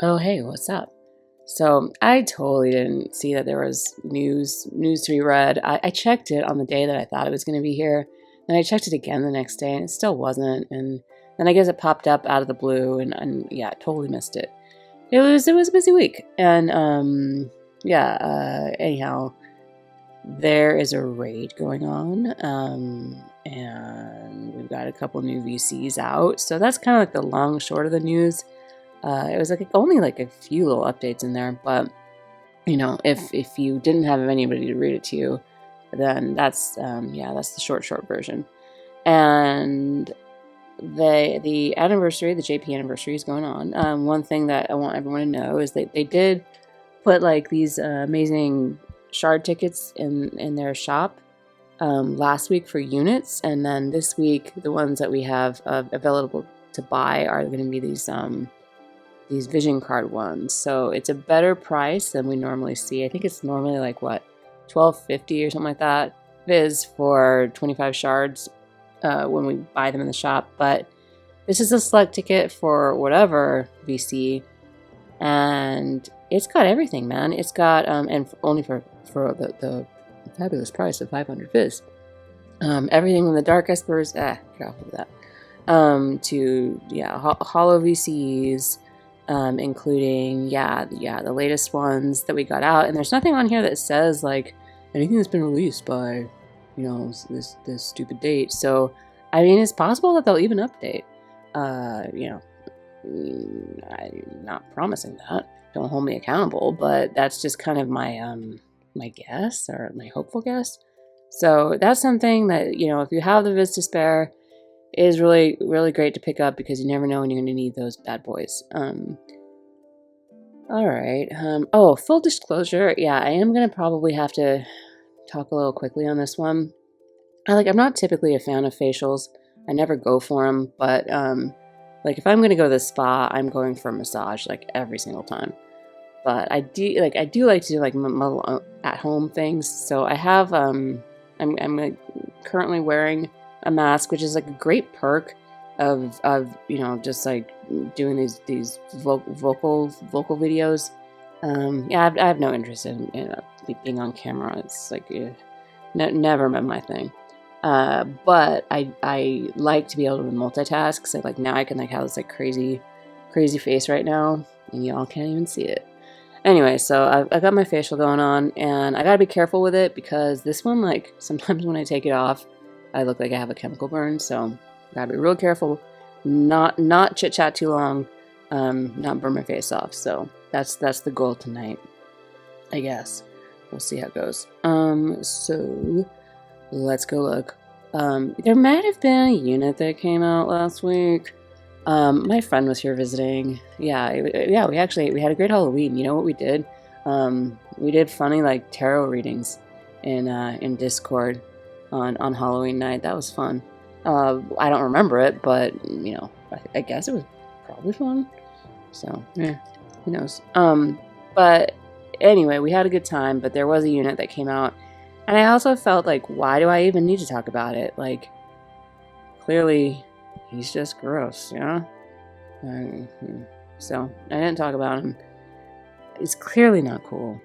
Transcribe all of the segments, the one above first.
Oh, hey, what's up? So I totally didn't see that there was news to be read. I checked it on the day that I thought it was going to be here. Then I checked it again the next day, and it still wasn't. And then I guess it popped up out of the blue, and yeah, I totally missed it. It was a busy week, and anyhow, there is a raid going on, and we've got a couple new VCs out. So that's kind of like the long short of the news. It was like only like a few little updates in there, but if you didn't have anybody to read it to you, then that's the short version. And the anniversary, the JP anniversary is going on. One thing that I want everyone to know is that they did put like these amazing shard tickets in their shop last week for units, and then this week the ones that we have available to buy are going to be these vision card ones. So it's a better price than we normally see. I think it's normally like what, $12.50 or something like that Viz for 25 shards when we buy them in the shop. But this is a select ticket for whatever VC, and it's got everything, man. It's got and only for the fabulous price of 500 Viz. Everything from the Dark Espers, get off of that, to hollow VCs, including the latest ones that we got out. And there's nothing on here that says like anything that's been released by this stupid date. So I mean, it's possible that they'll even update. I'm not promising that, don't hold me accountable, but that's just kind of my my guess, or my hopeful guess. So that's something that, if you have the Viz to spare, is really, really great to pick up, because you never know when you're going to need those bad boys. All right. Full disclosure. Yeah, I am going to probably have to talk a little quickly on this one. I'm not typically a fan of facials. I never go for them, but if I'm going to go to the spa, I'm going for a massage like every single time. But I do like to do like at home things. So I have I'm currently wearing a mask, which is like a great perk of just like doing these vocal videos. I have no interest in being on camera. It's like never been my thing. But I like to be able to multitask. So like now I can have this like crazy face right now, and y'all can't even see it. Anyway, so I got my facial going on, and I gotta be careful with it, because this one, like, sometimes when I take it off, I look like I have a chemical burn. So gotta be real careful, not chit chat too long, not burn my face off. So that's the goal tonight, I guess. We'll see how it goes. So let's go look. There might have been a unit that came out last week. My friend was here visiting. We had a great Halloween. You know what we did? We did funny like tarot readings in Discord on Halloween night. That was fun. I don't remember it, but I guess it was probably fun. So who knows? But anyway, we had a good time. But there was a unit that came out, and I also felt like, why do I even need to talk about it? Like, clearly, he's just gross, So I didn't talk about him. It's clearly not cool.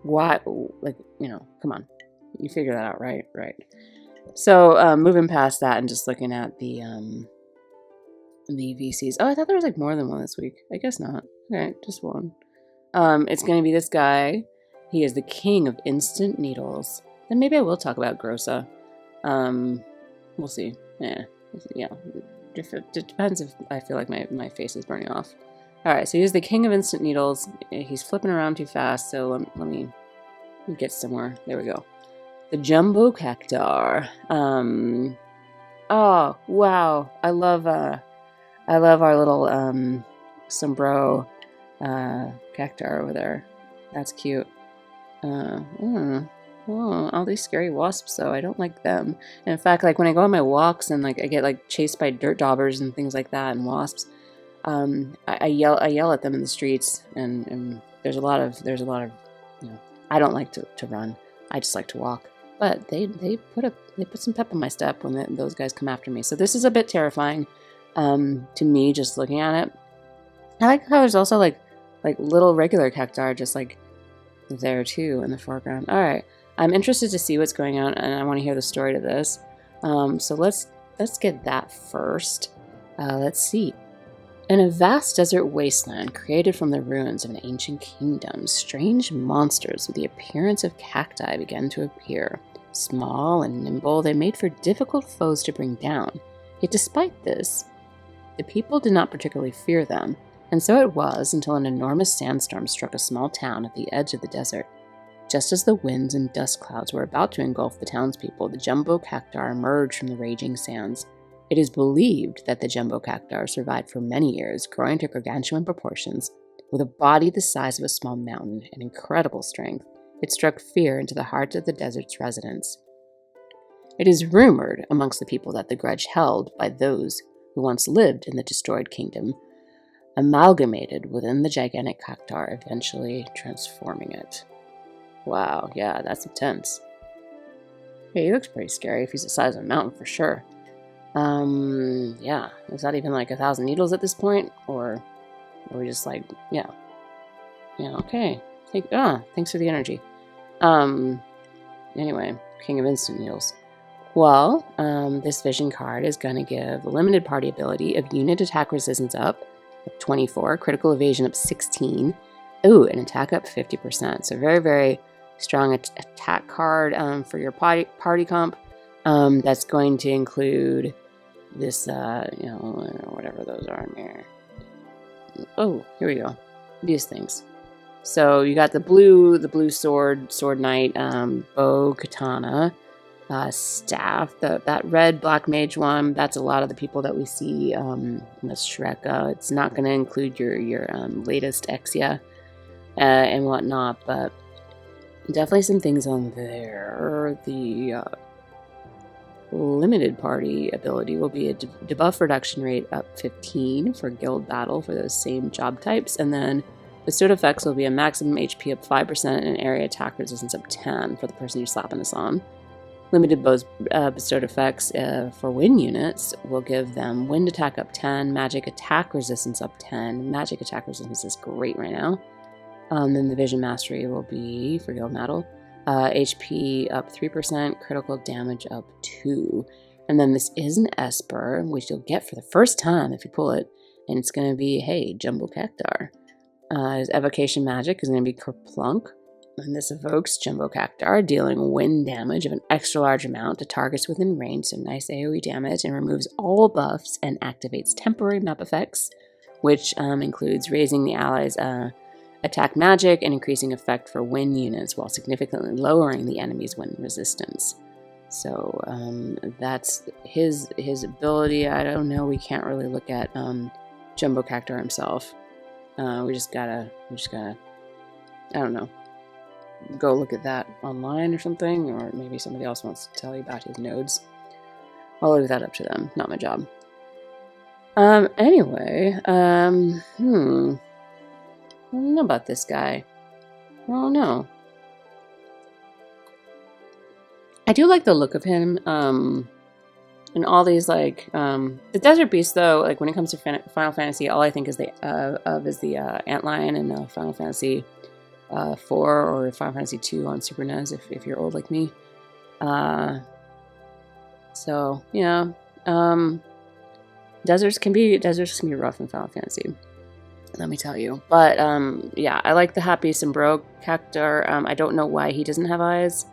Why? Like, come on, you figure that out, right? So moving past that and just looking at the VCs. Oh, I thought there was like more than one this week. I guess not. Okay, just one. It's going to be this guy. He is the king of instant needles. Then maybe I will talk about Grossa. We'll see. Yeah. It depends if I feel like my face is burning off. Alright, so he's the king of instant needles. He's flipping around too fast, so let me get somewhere. There we go. The Jumbo Cactuar. Oh, wow. I love our little sombro Cactuar over there. That's cute. All these scary wasps, though. I don't like them. And in fact, like when I go on my walks and like I get like chased by dirt daubers and things like that, and wasps, I yell at them in the streets. And there's a lot of I don't like to run. I just like to walk. But they put some pep in my step when those guys come after me. So this is a bit terrifying to me, just looking at it. I like how there's also like like little regular cactuar just like there too in the foreground. All right, I'm interested to see what's going on, and I want to hear the story to this. So let's get that first. Let's see. In a vast desert wasteland created from the ruins of an ancient kingdom, strange monsters with the appearance of cacti began to appear. Small and nimble, they made for difficult foes to bring down. Yet despite this, the people did not particularly fear them, and so it was until an enormous sandstorm struck a small town at the edge of the desert. Just as the winds and dust clouds were about to engulf the townspeople, the jumbo cactuar emerged from the raging sands. It is believed that the jumbo cactuar survived for many years, growing to gargantuan proportions. With a body the size of a small mountain and incredible strength, it struck fear into the hearts of the desert's residents. It is rumored amongst the people that the grudge held by those who once lived in the destroyed kingdom amalgamated within the gigantic cactuar, eventually transforming it. Wow, yeah, that's intense. Yeah, he looks pretty scary if he's the size of a mountain for sure. Yeah, is that even like 1,000 needles at this point? Or are we just like, yeah, okay. Thanks for the energy. Anyway, King of Instant Needles. Well, this vision card is going to give a limited party ability of unit attack resistance up 24, critical evasion up 16, and attack up 50%. So very, very strong attack card for your party comp. That's going to include this, whatever those are in here. Oh, here we go. These things. So you got the blue sword knight, bow, katana, staff. That red black mage one. That's a lot of the people that we see in the Shrek. It's not going to include your latest Exia and whatnot, but definitely some things on there. The limited party ability will be a debuff reduction rate up 15 for guild battle for those same job types, and then bestowed effects will be a maximum HP up 5% and area attack resistance up 10 for the person you're slapping this on. Limited bestowed effects for wind units will give them wind attack up 10, magic attack resistance up 10. Magic attack resistance is great right now. Then the vision mastery will be for guild battle. HP up 3%, critical damage up 2. And then this is an Esper, which you'll get for the first time if you pull it. And it's going to be, hey, Jumbo Cactuar. His evocation magic is going to be Kerplunk. And this evokes Jumbo Cactuar, dealing wind damage of an extra large amount to targets within range, so nice AoE damage, and removes all buffs and activates temporary map effects, which includes raising the allies' attack magic and increasing effect for wind units while significantly lowering the enemy's wind resistance. So that's his ability. I don't know. We can't really look at Jumbo Cactuar himself. We just gotta. I don't know. Go look at that online or something, or maybe somebody else wants to tell you about his nodes. I'll leave that up to them. Not my job. Anyway, I don't know about this guy. I don't know. I do like the look of him, and all these, like, the Desert Beast, though, like, when it comes to Final Fantasy, all I think is the antlion in Final Fantasy 4 or Final Fantasy 2 on Super NES, if you're old like me. So, yeah, deserts can be rough in Final Fantasy, let me tell you. But, yeah, I like the Happy Sombro Cactuar. I don't know why he doesn't have eyes.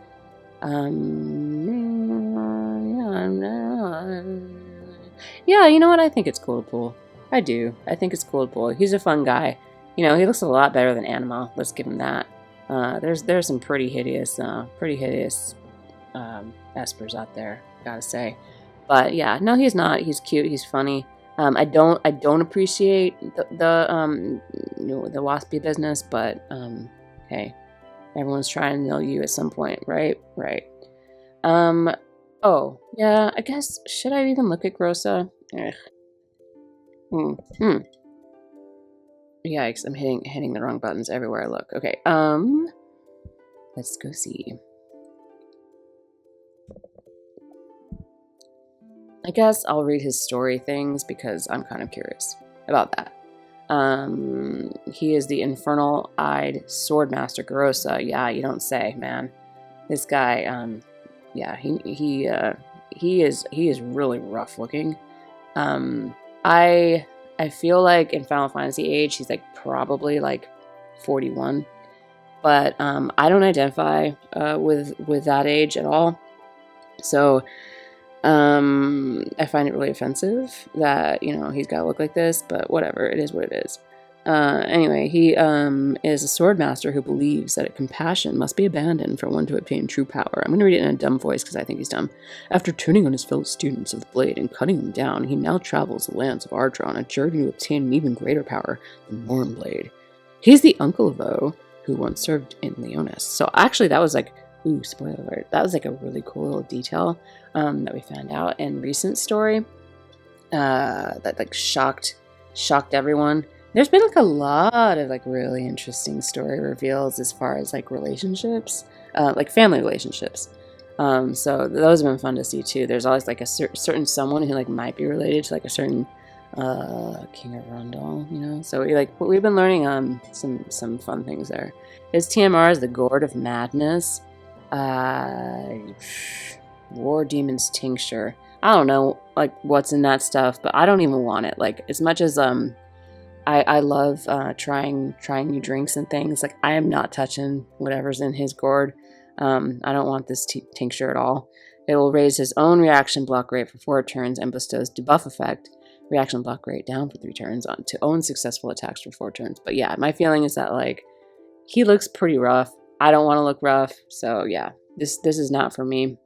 Yeah, you know what? I think it's cool to pull. I do. I think it's cool to pull. He's a fun guy. You know, he looks a lot better than Anima. Let's give him that. There's some pretty hideous espers out there, gotta say. But yeah, no, he's not. He's cute. He's funny. I don't appreciate the waspy business, but hey, everyone's trying to nail you at some point, right? Right. Oh yeah. I guess should I even look at Grossa? Yikes, I'm hitting the wrong buttons everywhere I look. Okay, let's go see. I guess I'll read his story things because I'm kind of curious about that. He is the infernal-eyed swordmaster Garosa. Yeah, you don't say, man. This guy, yeah, he is really rough looking. I feel like in Final Fantasy age, he's like probably like 41, but I don't identify with that age at all. So I find it really offensive that, you know, he's got to look like this, but whatever, it is what it is. Anyway, he is a sword master who believes that compassion must be abandoned for one to obtain true power. I'm going to read it in a dumb voice because I think he's dumb. After turning on his fellow students of the blade and cutting them down, he now travels the lands of Ardra on a journey to obtain an even greater power, the Mornblade. He's the uncle of O, who once served in Leonis. So actually that was like, ooh, spoiler alert, that was like a really cool little detail that we found out in recent story that like shocked everyone. There's been like a lot of like really interesting story reveals as far as like relationships, like family relationships. So those have been fun to see too. There's always like a certain someone who like might be related to like a certain King of Rundle, you know. So we've been learning some fun things there. His TMR is the Gourd of Madness. War Demon's Tincture. I don't know like what's in that stuff, but I don't even want it. Like as much as I love trying new drinks and things, like I am not touching whatever's in his gourd. I don't want this tincture at all. It will raise his own reaction block rate for 4 turns and bestows debuff effect, reaction block rate down for 3 turns on to own successful attacks for 4 turns. But yeah, my feeling is that like he looks pretty rough. I don't want to look rough, so yeah, this is not for me.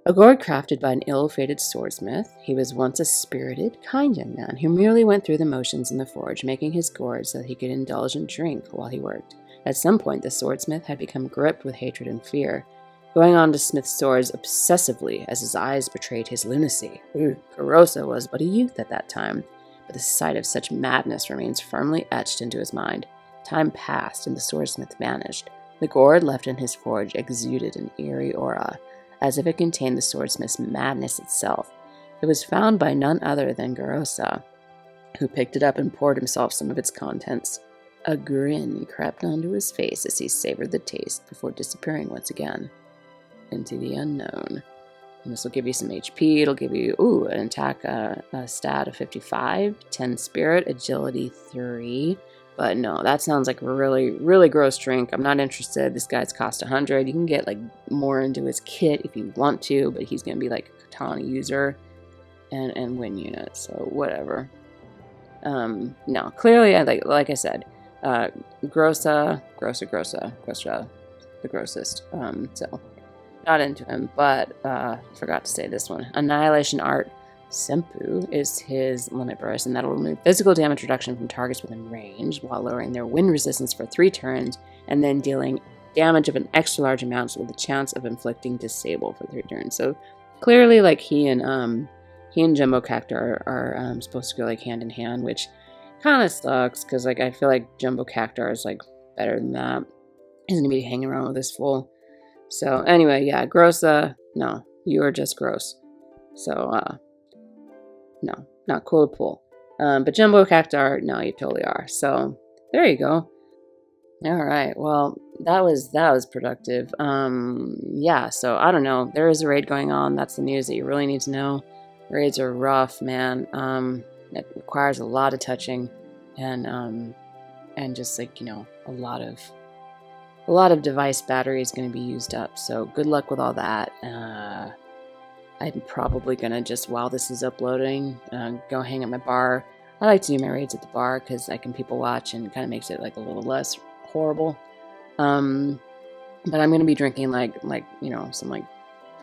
A gourd crafted by an ill-fated swordsmith, he was once a spirited, kind young man who merely went through the motions in the forge, making his gourd so that he could indulge in drink while he worked. At some point, the swordsmith had become gripped with hatred and fear, going on to smith swords obsessively as his eyes betrayed his lunacy. Garosa was but a youth at that time, but the sight of such madness remains firmly etched into his mind. Time passed, and the swordsmith vanished. The gourd left in his forge exuded an eerie aura, as if it contained the swordsmith's madness itself. It was found by none other than Garosa, who picked it up and poured himself some of its contents. A grin crept onto his face as he savored the taste before disappearing once again into the unknown. And this will give you some HP. It'll give you, an attack a stat of 55, 10 spirit, agility 3. But no, that sounds like a really, really gross drink. I'm not interested. This guy's cost 100. You can get like more into his kit if you want to, but he's going to be like a katana user and win units, so whatever. No, clearly, like I said, Grossa, the grossest. So not into him, but forgot to say this one. Annihilation Art Senpu is his limit burst, and that'll remove physical damage reduction from targets within range while lowering their wind resistance for 3 turns, and then dealing damage of an extra large amount with a chance of inflicting disable for 3 turns. So clearly, like he and Jumbo Cactuar are supposed to go like hand in hand, which kind of sucks because like I feel like Jumbo Cactuar is like better than that. He's gonna be hanging around with this fool. So anyway, yeah, Grossa, no, you are just gross. So no, not cool to pull. But Jumbo Cactuar, no, you totally are. So there you go. All right. Well, that was productive. Yeah. So I don't know. There is a raid going on. That's the news that you really need to know. Raids are rough, man. It requires a lot of touching, and just like a lot of device battery is going to be used up. So good luck with all that. I'm probably going to just, while this is uploading, go hang at my bar. I like to do my raids at the bar because I can people watch and kind of makes it like a little less horrible. But I'm going to be drinking like some like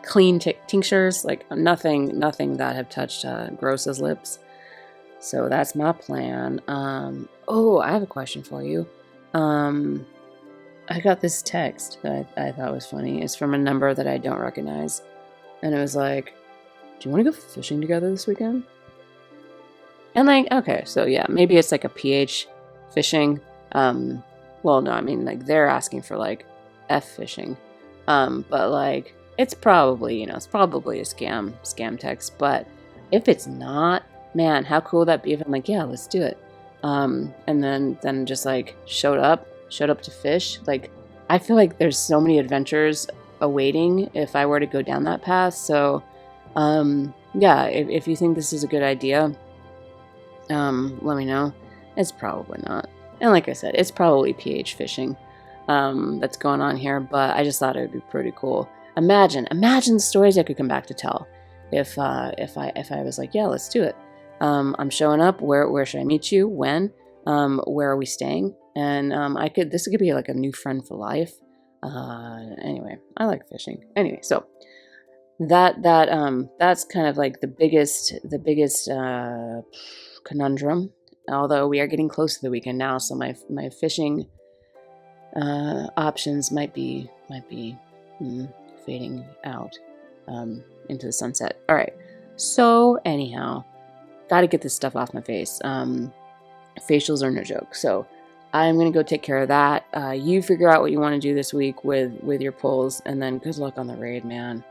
clean tinctures, like nothing that have touched Grossa's lips. So that's my plan. I have a question for you. I got this text that I thought was funny. It's from a number that I don't recognize. And it was like, do you want to go fishing together this weekend? And like, okay, so yeah, maybe it's like a PH fishing. Well, no, I mean, like they're asking for like F fishing. But like, it's probably, it's probably a scam text. But if it's not, man, how cool would that be if I'm like, yeah, let's do it. and then just like showed up to fish. Like, I feel like there's so many adventures awaiting if I were to go down that path. So, yeah, if you think this is a good idea, let me know. It's probably not. And like I said, it's probably pH fishing that's going on here, but I just thought it would be pretty cool. Imagine the stories I could come back to tell if I was like, yeah, let's do it. I'm showing up. Where should I meet you? When? Where are we staying? And this could be like a new friend for life. Anyway, I like fishing. Anyway, so that's kind of like the biggest conundrum. Although we are getting close to the weekend now, so my fishing options might be fading out into the sunset. All right. So anyhow, got to get this stuff off my face. Facials are no joke. So I'm gonna go take care of that. You figure out what you want to do this week with your pulls, and then good luck on the raid, man.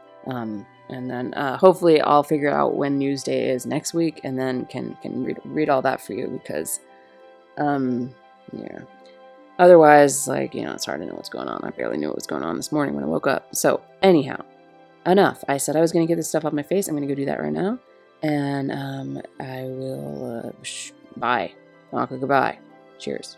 And then hopefully I'll figure out when news day is next week, and then can read all that for you, because yeah. Otherwise, like, it's hard to know what's going on. I barely knew what was going on this morning when I woke up. So anyhow, enough. I said I was going to get this stuff off my face. I'm going to go do that right now. And I will, bye. Goodbye. Cheers.